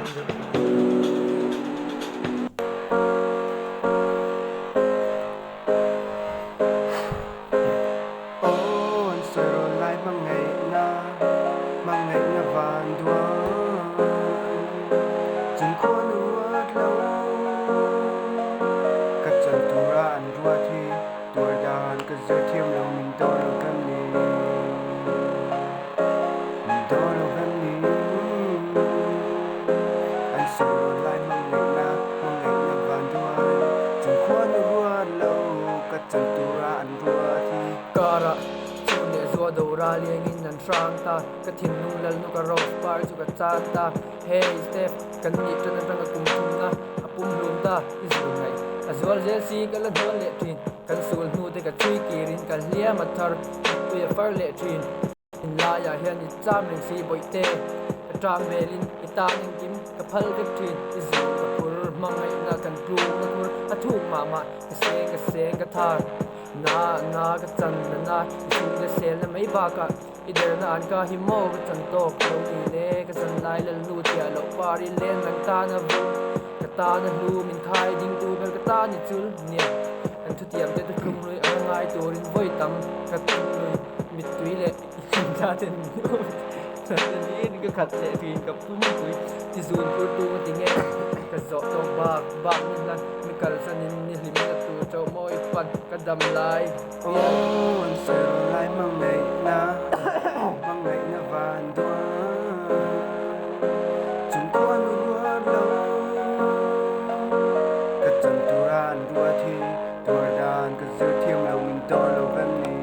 Ôn sờ lại mang ngày na vàn đoanจึงควรรู้ว่าเราก็จะตัวร้านรัวที่ตัวดานก็จะเทียมเรามินโดเรากันนี้มินโดเรากันนี้อันสวยลายมังไงนะวานด้วยจึงควรรู้ว่าเราก็จะตัวร้านรัวที่Kara Chune zua dora liang in nan trang ta Ka thin nung lal nu ka rose bar chu ka chan ta Hey Steph kan ni tan nan ka kum tum na apum lum ta izul ngai Azwal zel si ka la dhol le thin Kan sul nu te ka chui kirin ka lia mathar Tu ya far le thin In la ya hian i cham ling si boi te Ka tram velin i ta ning kim ka phal vek thin Izul ka pur mangai na kan plum na pur athuk ma ka seng ka thar na ka chan na isu le sel na mai ba ka ider na an ka himo ka chan to ko ni le ka chan lai la lu tia lo pari len nang ta na bu ka ta na lu min khai ding tu bel ka ta ni chul nia an thu tiam te tu kum roi an ngai to rin voi tam ka tu roi mit tui le in ta ten sa ni ka khat le pin ka pum tui ti zun pur tu ti nge ka zo to ba ni lan mi kal sanin ni lim ta tu chau moi pan ka dam lai Ôn sờ lại mang ngày na vàn đoanจึงควรรู้ว่าเราก็จันตัวร้านรัวที่ตัวดานก็จะเทียมเรามินโดเราแบบนี้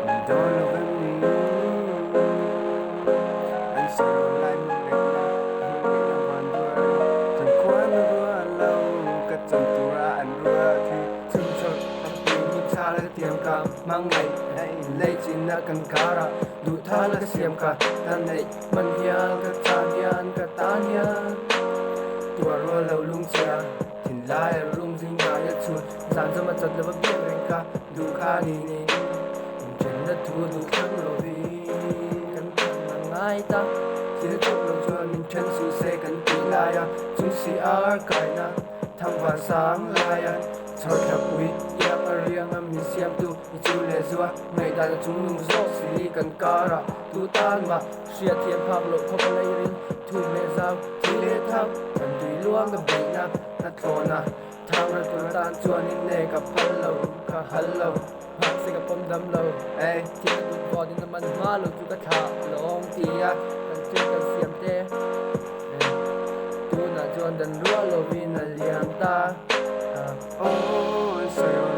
มินโดเราแบบนี้อันสวยลายมังไงนะวานด้วยจึงควรรู้ว่าเราก็จันตัวร้านรัวที่ซึ่งชดทำปีมิชาและเตรียมกำมังไงให้เลยจินนักกันการะดูท่าและเสียมกันท่านในมันเฮียกับจานยานกับตาเนียตัวรัวเราลุงเชียถิ่นลายลุงสิงหายชุดสารจะมาจัดแล้วเบี้ยเร่งกะดูข้านี่เจนและทัวดูทั้งโลวีกันทำมันง่ายตาที่จะจบลงชวนมินเทนสูเซกันตีลายจุงสีอาร์ไกนะทำวันสางลายชอบขับวิยามาเรียงมีเสียมตูอีจูเลซัวไม่ได้จะจุงนุ่งโซสีกันการะตูตานมาเชียเทียนภาพโลกเขาเลยรินทูเมซาวที่เลทับกันตุยล่วงกับบีนักนัดโทนะทางระตุตานชวนนินเนกับพัลโลกับฮัลโลหักสิกับปมดำโลเอ้ที่นัดตุบอดินน้ำมันมาลูกจุกะขาลงทีกันเจอกันเสียมเต้ตูน่าจวนดันรัวโลวินาเลียนตาโอ้ยสวย